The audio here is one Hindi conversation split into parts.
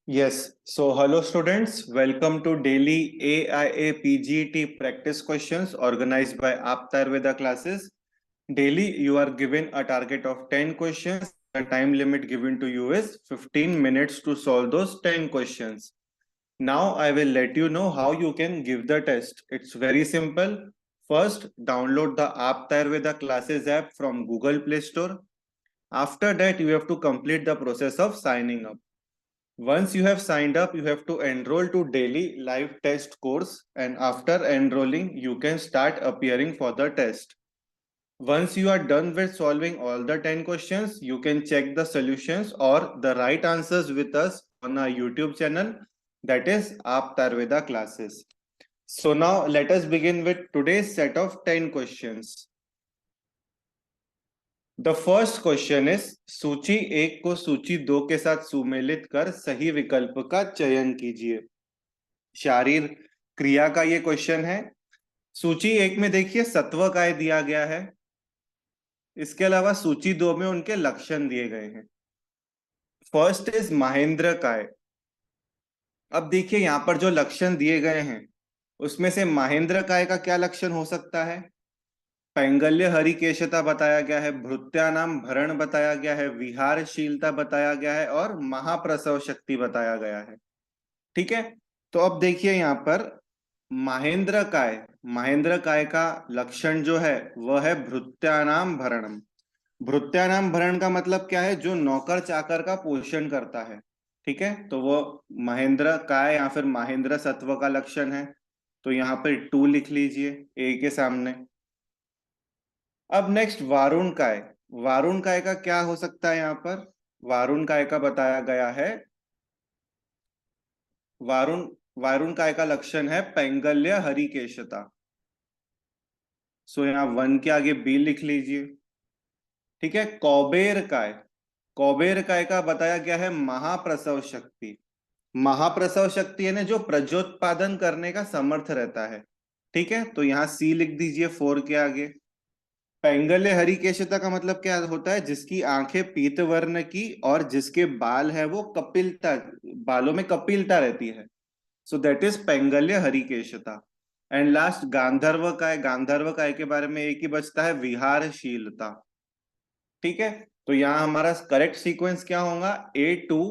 Yes. So, hello students. Welcome to daily AIA PGT practice questions organized by Aapta Ayurveda classes. Daily, you are given a target of 10 questions. The time limit given to you is 15 minutes to solve those 10 questions. Now, I will let you know how you can give the test. It's very simple. First, download the Aapta Ayurveda classes app from Google Play Store. After that, you have to complete the process of signing up. Once you have signed up, you have to enroll to daily live test course, and after enrolling, you can start appearing for the test. Once you are done with solving all the 10 questions, you can check the solutions or the right answers with us on our YouTube channel, that is Aapta Ayurveda classes. So now let us begin with today's set of 10 questions. The first question is सूची एक को सूची दो के साथ सुमेलित कर सही विकल्प का चयन कीजिए। शारीर क्रिया का ये क्वेश्चन है। सूची एक में देखिए सत्व काय दिया गया है। इसके अलावा सूची दो में उनके लक्षण दिए गए हैं। फर्स्ट इज महेंद्र काय। अब देखिए यहां पर जो लक्षण दिए गए हैं उसमें से महेंद्र काय का क्या लक्षण हो सकता है। पैंगल्य हरिकेशता बताया गया है, भृत्यानाम भरण बताया गया है, विहारशीलता बताया गया है और महाप्रसव शक्ति बताया गया है। ठीक है, तो अब देखिए यहां पर महेंद्र काय का लक्षण जो है वह है भृत्यानाम भरणम। भृत्यानाम भरण का मतलब क्या है, जो नौकर चाकर का पोषण करता है। ठीक है, तो वो महेंद्र काय या फिर महेंद्र सत्व का लक्षण है। तो यहाँ पर 2 लिख लीजिए ए के सामने। अब नेक्स्ट वारुण काय। वारुण काय का क्या हो सकता है, यहाँ पर वारुण काय का बताया गया है, वारुण वारुण काय का लक्षण है पैंगल्य हरिकेशता। सो यहाँ 1 के आगे बी लिख लीजिए। ठीक है, कौबेर काय का बताया गया है महाप्रसव शक्ति। महाप्रसव शक्ति यानी जो प्रजोत्पादन करने का समर्थ रहता है। ठीक है, तो यहाँ सी लिख दीजिए 4 के आगे। पैंगल्य हरिकेशता का मतलब क्या होता है, जिसकी आंखें पीत वर्ण की और जिसके बाल है वो कपिलता, बालों में कपिलता रहती है। सो दैट इज पैंगल्य हरिकेशता। एंड लास्ट गांधर्व काय। गांधर्व काय के बारे में एक ही बचता है, विहारशीलता। ठीक है, तो यहां हमारा करेक्ट सीक्वेंस क्या होगा, A2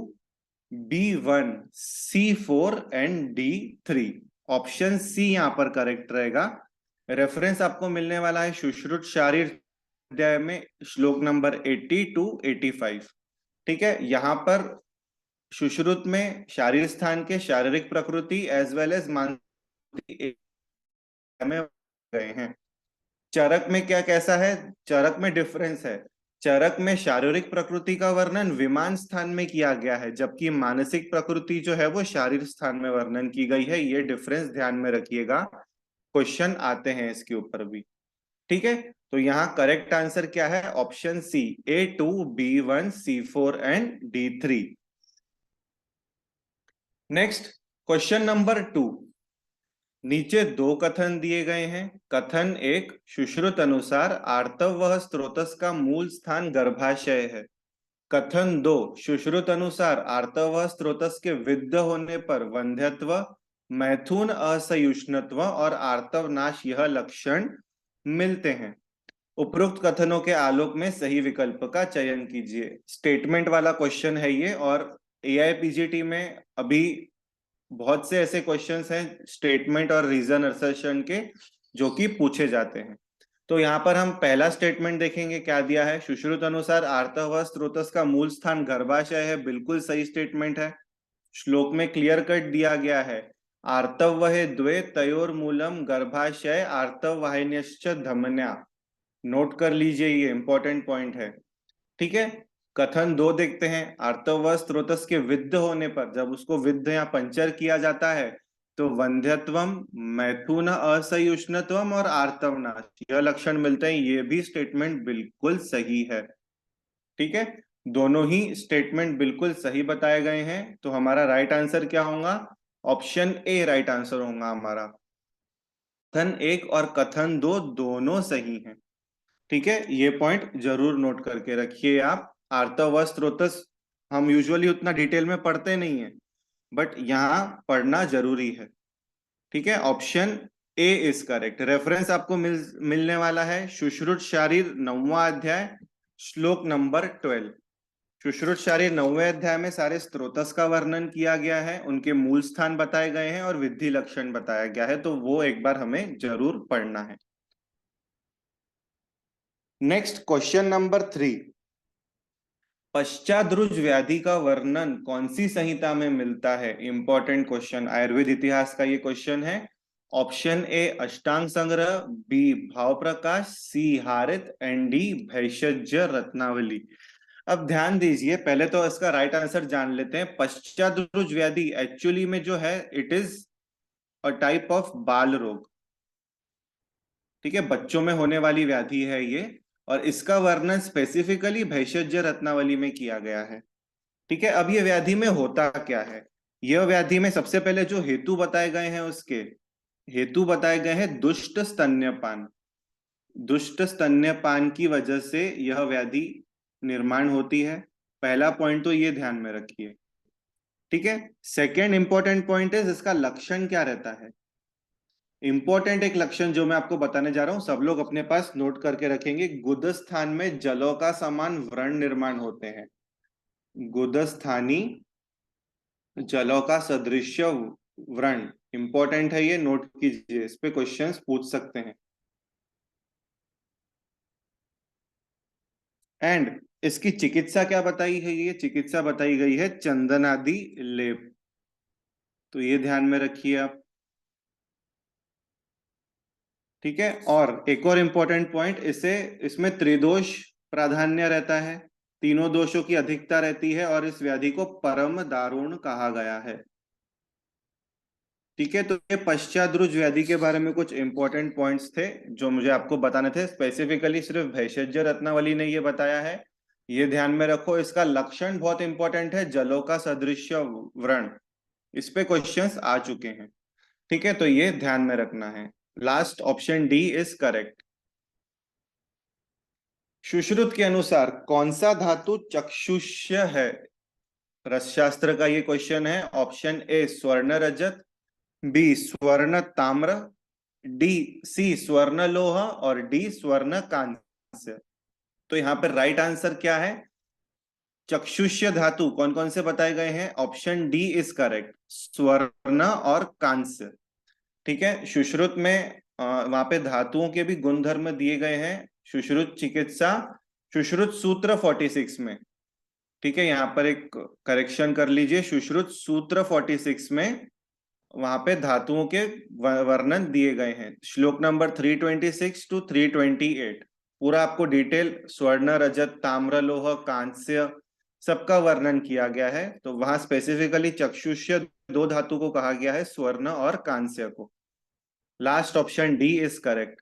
B1 C4 and D3। Option C यहां पर करेक्ट रहेगा। रेफरेंस आपको मिलने वाला है सुश्रुत शारीर अध्याय में श्लोक नंबर 80 टू 85। ठीक है, यहां पर सुश्रुत में शारीर स्थान के शारीरिक प्रकृति एज वेल एज मानसिक में गए हैं। चरक में क्या कैसा है, चरक में डिफरेंस है। चरक में शारीरिक प्रकृति का वर्णन विमान स्थान में किया गया है, जबकि मानसिक प्रकृति जो है वो शारीर स्थान में वर्णन की गई है। ये डिफरेंस ध्यान में रखिएगा, क्वेश्चन आते हैं इसके ऊपर भी। ठीक है, तो यहाँ करेक्ट आंसर क्या है, option C A2 B1 C4 and D3। Next question number 2। नीचे 2 कथन दिए गए हैं। कथन 1, सुश्रुत अनुसार आर्तव स्त्रोतस का मूल स्थान गर्भाशय है। कथन 2, सुश्रुत अनुसार आर्तव स्त्रोतस के विद्ध होने पर वंध्यत्व, मैथुन असयुष्णत्व और आर्तव नाश यह लक्षण मिलते हैं। उपरोक्त कथनों के आलोक में सही विकल्प का चयन कीजिए। स्टेटमेंट वाला क्वेश्चन है ये, और एआईपीजीटी में अभी बहुत से ऐसे क्वेश्चंस हैं स्टेटमेंट और रीजन असर्शन के जो कि पूछे जाते हैं। तो यहाँ पर हम पहला स्टेटमेंट देखेंगे, क्या दिया है, सुश्रुत अनुसार आर्तव स्त्रोतस का मूल स्थान गर्भाशय है। बिल्कुल सही स्टेटमेंट है। श्लोक में क्लियर कट दिया गया है, आर्तव द्वे तयोर मूलम गर्भाशय आर्तव वाहिन्यश्च धमन्या। नोट कर लीजिए, ये इंपॉर्टेंट पॉइंट है। ठीक है, कथन 2 देखते हैं। आर्तव स्त्रोतस के विद्ध होने पर, जब उसको विद्ध या पंचर किया जाता है तो वंध्यत्वम, मैथुन असयुष्णत्वम और आर्तवनाश यह लक्षण मिलते हैं। ये भी स्टेटमेंट बिल्कुल सही है। ठीक है, दोनों ही स्टेटमेंट बिल्कुल सही बताए गए हैं। तो हमारा राइट आंसर क्या होगा, ऑप्शन ए राइट आंसर होगा हमारा। कथन 1 और कथन 2 दोनों सही हैं। ठीक है, ये पॉइंट जरूर नोट करके रखिए आप। आर्तव स्त्रोतस हम यूजुअली उतना डिटेल में पढ़ते नहीं है, बट यहाँ पढ़ना जरूरी है। ठीक है, option A is correct. Reference आपको मिलने वाला है सुश्रुत शारीर 9वां अध्याय, श्लोक नंबर 12। सुश्रुत शारीर 9वें अध्याय में सारे स्त्रोतस का वर्णन किया गया है, उनके मूल स्थान बताए गए हैं और विधि लक्षण बताया गया है, तो वो एक बार हमें जरूर पढ़ना है। नेक्स्ट क्वेश्चन नंबर 3, पश्चाद्रुज व्याधि का वर्णन कौन सी संहिता में मिलता है? इंपॉर्टेंट क्वेश्चन, आयुर्वेद इतिहास का ये क्वेश्चन है। ऑप्शन ए अष्टांग संग्रह, बी भाव प्रकाश, सी हारित एंड डी भैषज रत्नावली। अब ध्यान दीजिए, पहले तो इसका राइट आंसर जान लेते हैं। पश्चाद्रुज व्याधि एक्चुअली में जो है it is a type of बाल रोग। ठीक है, बच्चों में होने वाली व्याधि है ये, और इसका वर्णन स्पेसिफिकली भैषज रत्नावली में किया गया है। ठीक है, अब ये व्याधि में होता क्या है? यह व्याधि में सबसे पहले जो हेतु बताए गए हैं, उसके हेतु बताए गए हैं दुष्ट स्तन्यपान। दुष्ट स्तन्यपान की वजह से यह व्याधि निर्माण होती है। पहला पॉइंट तो ये ध्यान में रखिए। ठीक है, सेकेंड इंपॉर्टेंट पॉइंट है इसका लक्षण क्या रहता है। इंपॉर्टेंट एक लक्षण जो मैं आपको बताने जा रहा हूं, सब लोग अपने पास नोट करके रखेंगे। गुद स्थान में जलों का समान व्रण निर्माण होते हैं। गुद स्थानी जलों का सदृश्य व्रण, इंपॉर्टेंट है ये, नोट कीजिए, इस पे क्वेश्चंस पूछ सकते हैं। एंड इसकी चिकित्सा क्या बताई है? ये चिकित्सा बताई गई है चंदनादि लेप, तो ये ध्यान में रखिए आप। ठीक है, और एक और इंपॉर्टेंट पॉइंट, इसे इसमें त्रिदोष प्राधान्य रहता है, तीनों दोषों की अधिकता रहती है, और इस व्याधि को परम दारुण कहा गया है। ठीक है, तो ये पश्चाद्रुज व्याधि के बारे में कुछ इंपॉर्टेंट पॉइंट्स थे जो मुझे आपको बताने थे। स्पेसिफिकली सिर्फ भैषज रत्नावली ने ये बताया है, ये ध्यान में रखो। इसका लक्षण बहुत इंपॉर्टेंट है, जलों का सदृश्य व्रण, इस पे क्वेश्चंस आ चुके हैं। ठीक है, तो ये ध्यान में रखना है। Last option D is correct. Sushruta के अनुसार कौन सा धातु चक्षुष्य है? रसशास्त्र का ये क्वेश्चन है। ऑप्शन ए स्वर्ण रजत, बी स्वर्ण ताम्र, डी सी स्वर्ण लोह और डी स्वर्ण कांस्य। तो यहां पर राइट आंसर क्या है? चक्षुष्य धातु कौन कौन से बताए गए हैं? ऑप्शन डी इज करेक्ट, स्वर्ण और कांस्य। ठीक है, सुश्रुत में वहां पे धातुओं के भी गुणधर्म दिए गए हैं। सुश्रुत चिकित्सा, सुश्रुत सूत्र 46 में। ठीक है, यहाँ पर एक करेक्शन कर लीजिए, सुश्रुत सूत्र 46 में वहां पे धातुओं के वर्णन दिए गए हैं। श्लोक नंबर 326 टू 328 पूरा आपको डिटेल स्वर्ण रजत ताम्र लोह कांस्य सबका वर्णन किया गया है। तो वहां स्पेसिफिकली चक्षुष्य दो धातु को कहा गया है, स्वर्ण और कांस्य को। Last option D is correct.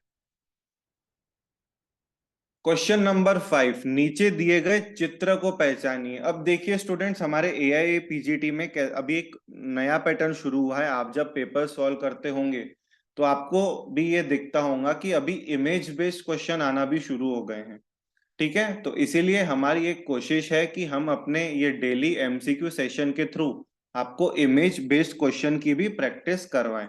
Question number 5, नीचे दिए गए चित्र को पहचानिए। अब देखिए स्टूडेंट्स, हमारे एआईए पीजीटी में अभी एक नया पैटर्न शुरू हुआ है। आप जब पेपर सॉल्व करते होंगे तो आपको भी ये दिखता होगा कि अभी इमेज बेस्ड क्वेश्चन आना भी शुरू हो गए हैं। ठीक है, तो इसीलिए हमारी एक कोशिश है कि हम अपने ये डेली एमसीक्यू सेशन के थ्रू आपको इमेज बेस्ड क्वेश्चन की भी प्रैक्टिस करवाएं।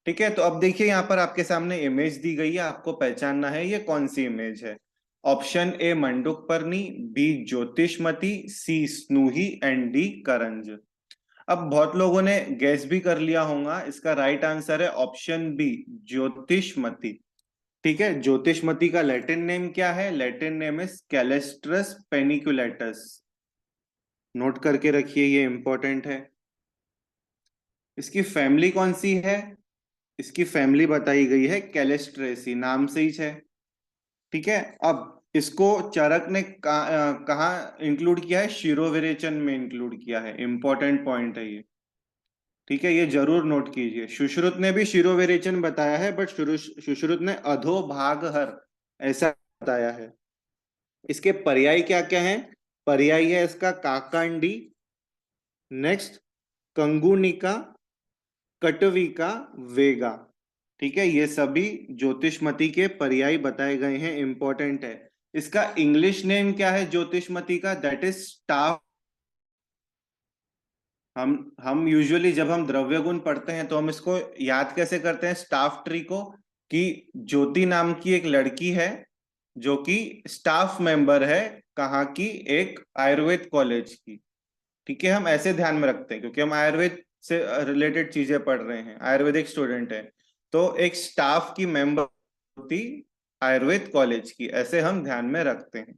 ठीक है, तो अब देखिए यहाँ पर आपके सामने इमेज दी गई है, आपको पहचानना है ये कौन सी इमेज है। ऑप्शन ए मंडूकपर्णी, बी ज्योतिषमती, सी स्नूही एंड डी करंज। अब बहुत लोगों ने गैस भी कर लिया होगा, इसका राइट आंसर है ऑप्शन बी ज्योतिषमती। ठीक है, ज्योतिषमती का लैटिन नेम क्या है? Latin name is Celastrus paniculatus. Note करके रखिए, ये इंपॉर्टेंट है। इसकी फैमिली कौन सी है? इसकी फैमिली बताई गई है कैलेस्ट्रेसी, नाम से ही है। ठीक है, अब इसको चरक ने कहा इंक्लूड किया है? शिरोविरेचन में इंक्लूड किया है। इंपॉर्टेंट पॉइंट है ये। ठीक है, ये जरूर नोट कीजिए। सुश्रुत ने भी शिरोविरेचन बताया है, बट सुश्रुत ने अधोभागहर ऐसा बताया है। इसके पर्याय क्या क्या है? पर्याय है इसका काकांडी, नेक्स्ट कंगुनिका, कटविका, वेगा। ठीक है, ये सभी ज्योतिषमती के पर्याय बताए गए हैं, इंपॉर्टेंट है। इसका इंग्लिश नेम क्या है ज्योतिषमती का? That is staff. हम यूजुअली जब हम द्रव्य गुण पढ़ते हैं तो हम इसको याद कैसे करते हैं स्टाफ ट्री को, कि ज्योति नाम की एक लड़की है जो कि स्टाफ मेंबर है कहाँ की, एक आयुर्वेद कॉलेज की। ठीक है, हम ऐसे ध्यान में रखते हैं क्योंकि हम आयुर्वेद से रिलेटेड चीजें पढ़ रहे हैं, आयुर्वेदिक स्टूडेंट है। तो एक स्टाफ की मेंबर होती आयुर्वेद कॉलेज की, ऐसे हम ध्यान में रखते हैं।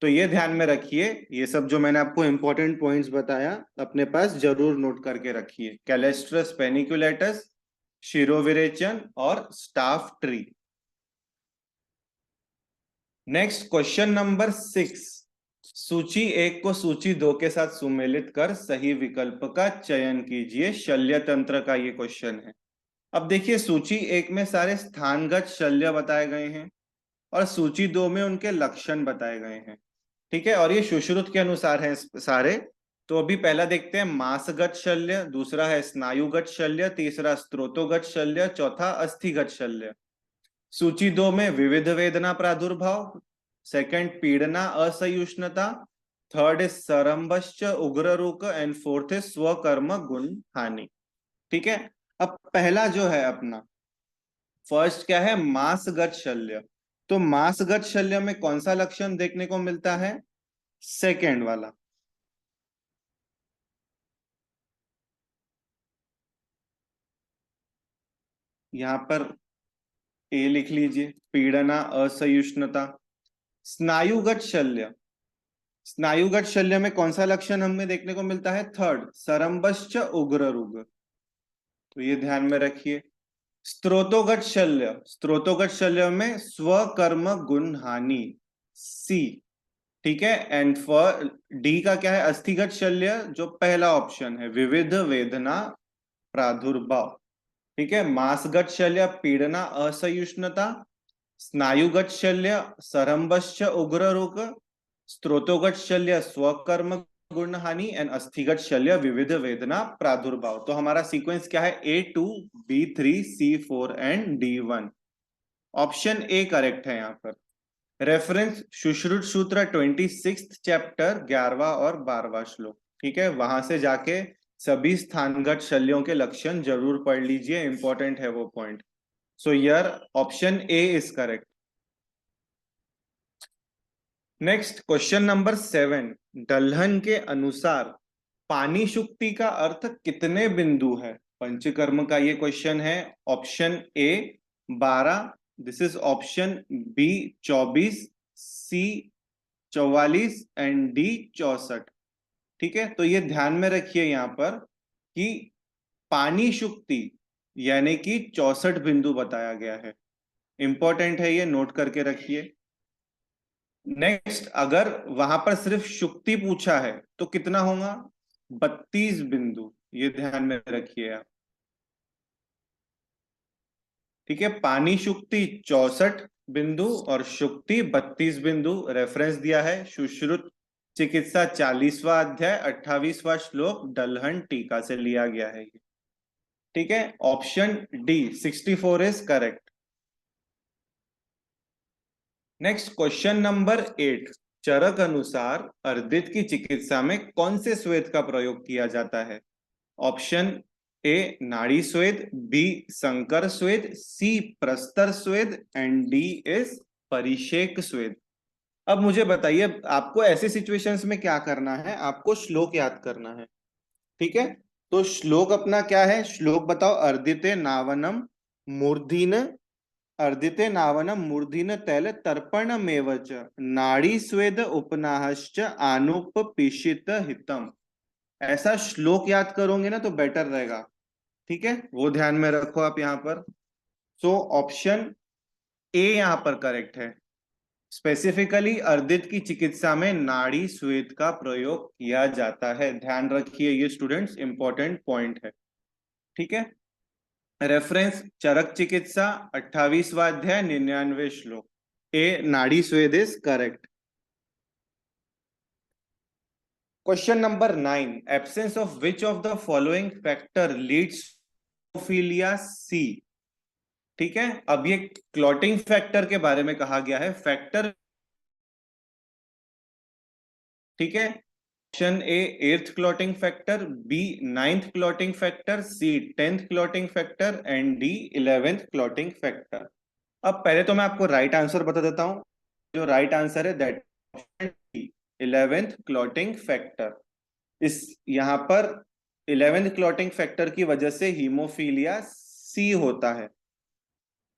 तो ये ध्यान में रखिए, ये सब जो मैंने आपको इंपॉर्टेंट पॉइंट्स बताया अपने पास जरूर नोट करके रखिए। कैलेस्ट्रस पेनिकुलेटस, शिरोविरेचन और staff tree. Next question number 6। सूची 1 को सूची 2 के साथ सुमेलित कर सही विकल्प का चयन कीजिए। शल्य तंत्र का ये क्वेश्चन है। अब देखिए, सूची 1 में सारे स्थानगत शल्य बताए गए हैं और सूची 2 में उनके लक्षण बताए गए हैं। ठीक है, और ये सुश्रुत के अनुसार है सारे। तो अभी पहला देखते हैं मांसगत शल्य, दूसरा है स्नायुगत शल्य, तीसरा स्त्रोतोगत शल्य, चौथा अस्थिगत शल्य। सूची 2 में विविध वेदना प्रादुर्भाव, सेकंड पीड़ना असहिष्णुता, थर्ड इज सरंबश्च उग्र रुक एंड फोर्थ इज स्वकर्म गुण हानि। ठीक है, अब पहला जो है अपना फर्स्ट क्या है, मांसगत शल्य। तो मांसगत शल्य में कौन सा लक्षण देखने को मिलता है, सेकेंड वाला। यहां पर ए लिख लीजिए, पीड़ना असहिष्णुता। स्नायुगत शल्य, स्नायुगत शल्य में कौन सा लक्षण हमें देखने को मिलता है, थर्ड, सरंबश्च उग्र रुग। तो ये ध्यान में रखिए। स्त्रोतोगत शल्य, स्त्रोतोगत शल्य में स्वकर्म गुण हानि, सी। ठीक है, एंड फॉर डी का क्या है, अस्थिगत शल्य, जो पहला ऑप्शन है, विविध वेदना प्रादुर्भाव। ठीक है, मांसगत शल्य पीड़ना असहिष्णुता, स्नायुगत शल्य सरंबश्च उग्र रोग, स्त्रोतोगत शल्य स्वकर्म गुण हानि एंड अस्थिगत शल्य विविध वेदना प्रादुर्भाव। तो हमारा सीक्वेंस क्या है, A2, B3, C4 and D1। Option A correct है यहाँ पर। रेफरेंस सुश्रुत सूत्र 26th चैप्टर 11वां और 12वां श्लोक। ठीक है, वहां से जाके सभी स्थानगत शल्यों के लक्षण जरूर पढ़ लीजिए, इंपॉर्टेंट है वो point. So your option A is correct. Next question number 7। दलहन के अनुसार पानी शुक्ति का अर्थ कितने बिंदु है, पंचकर्म का ये क्वेश्चन है। Option A 12, this is option B 24, C 44 and D 64। ठीक है, तो ये ध्यान में रखिए यहां पर कि पानी शुक्ति यानी कि 64 बिंदु बताया गया है। इंपॉर्टेंट है, ये नोट करके रखिए। नेक्स्ट, अगर वहां पर सिर्फ शुक्ति पूछा है तो कितना होगा, 32 बिंदु। ये ध्यान में रखिए आप। ठीक है, पानी शुक्ति 64 बिंदु और शुक्ति 32 बिंदु। रेफरेंस दिया है सुश्रुत चिकित्सा 40वां अध्याय 28वां श्लोक, दलहन टीका से लिया गया है ये। ठीक है, option D 64 is correct. Next question number 8। चरक अनुसार अर्दित की चिकित्सा में कौन से स्वेद का प्रयोग किया जाता है। ऑप्शन ए नाड़ी स्वेद, बी संकर स्वेद, सी प्रस्तर स्वेद एंड डी इज परिषेक स्वेद। अब मुझे बताइए, आपको ऐसे सिचुएशंस में क्या करना है, आपको श्लोक याद करना है। ठीक है, तो श्लोक अपना क्या है, श्लोक बताओ। अर्दिते नावनम मूर्धीन, अर्दिते नावनम मूर्धीन तैल तर्पणमेव च नाड़ी स्वेद उपनाहश्च आनुपपिशित हितम। ऐसा श्लोक याद करोगे ना तो बेटर रहेगा। ठीक है, वो ध्यान में रखो आप यहाँ पर। सो ऑप्शन ए यहाँ पर करेक्ट है। स्पेसिफिकली अर्दित की चिकित्सा में नाड़ी स्वेद का प्रयोग किया जाता है, ध्यान रखिए, ये स्टूडेंट्स इंपॉर्टेंट पॉइंट है। ठीक है, रेफरेंस चरक चिकित्सा 28वां अध्याय 99 श्लोक, ए नाड़ी स्वेद is correct. Question number 9। Absence of which of the following factor leads hemophilia C. ठीक है, अब ये क्लॉटिंग फैक्टर के बारे में कहा गया है, फैक्टर। ठीक है, option A 8th clotting factor, B 9th clotting factor, C 10th clotting factor and D 11th clotting factor. अब पहले तो मैं आपको राइट आंसर बता देता हूं। जो राइट आंसर है that option D 11th clotting factor. इस यहाँ पर 11th क्लॉटिंग फैक्टर की वजह से हीमोफीलिया सी होता है।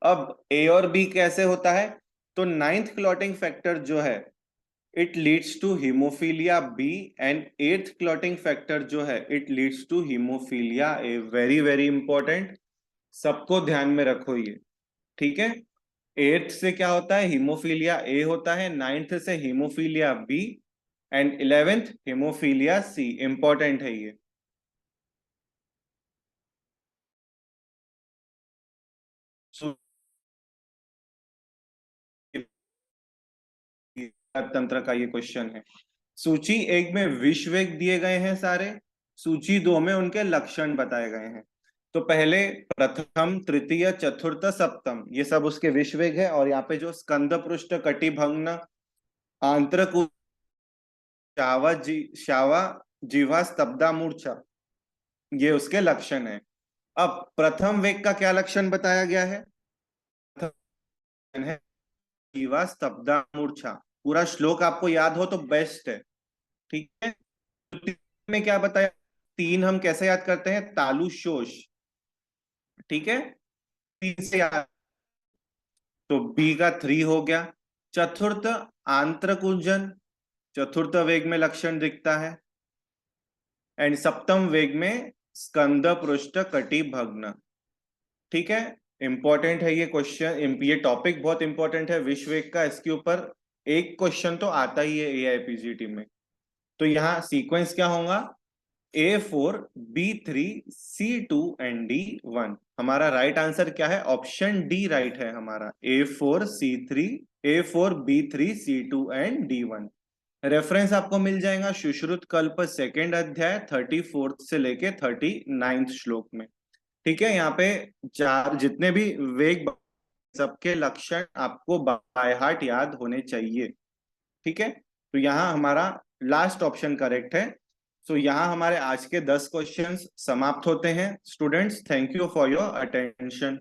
अब ए और बी कैसे होता है? तो 9th क्लॉटिंग फैक्टर जो है it leads to haemophilia B and 8th clotting factor जो है it leads to haemophilia A. Very very important, सबको ध्यान में रखो ये। ठीक है, 8th से क्या होता है? हीमोफीलिया ए होता है, 9th से haemophilia B and 11th haemophilia C. Important है ये। तंत्र का ये क्वेश्चन है। सूची एक में विश्व वेग दिए गए हैं सारे, सूची दो में उनके लक्षण बताए गए हैं। तो पहले प्रथम तृतीय चतुर्थ सप्तम ये सब उसके विश्व वेग है, और यहाँ पे जो स्कंद पृष्ठ कटिभंग्न आंत्रक शावा शावा जीवा स्तब्धा मूर्छा ये उसके लक्षण है। अब प्रथम वेग का क्या लक्षण बताया गया है? प्रथम है जीवा स्तब्धा मूर्छा। पूरा श्लोक आपको याद हो तो बेस्ट है। ठीक है, में क्या बताया? 3 हम कैसे याद करते हैं? तालु शोष। ठीक है, 3 से याद, तो बी का 3 हो गया। चतुर्थ आंत्र कुंजन, चतुर्थ वेग में लक्षण दिखता है। एंड सप्तम वेग में स्कंद पृष्ठ कटिभग्न। ठीक है, इंपॉर्टेंट है ये क्वेश्चन, ये टॉपिक बहुत इंपॉर्टेंट है विश्व वेग का। इसके ऊपर एक क्वेश्चन तो आता ही है एआईपीजीटी में। तो यहाँ सीक्वेंस क्या होगा? A4 B3 C2 and D1। हमारा राइट आंसर क्या है? ऑप्शन डी राइट है हमारा। A4 B3 C2 and D1। Reference आपको मिल जाएगा सुश्रुत कल्प 2nd अध्याय 34th से लेके 39th श्लोक में। ठीक है, यहाँ पे 4 जितने भी वेग सबके लक्षण आपको बाय हार्ट याद होने चाहिए। ठीक है, तो यहाँ हमारा लास्ट ऑप्शन करेक्ट है। सो यहाँ हमारे आज के 10 क्वेश्चंस समाप्त होते हैं। Students, thank you for your attention.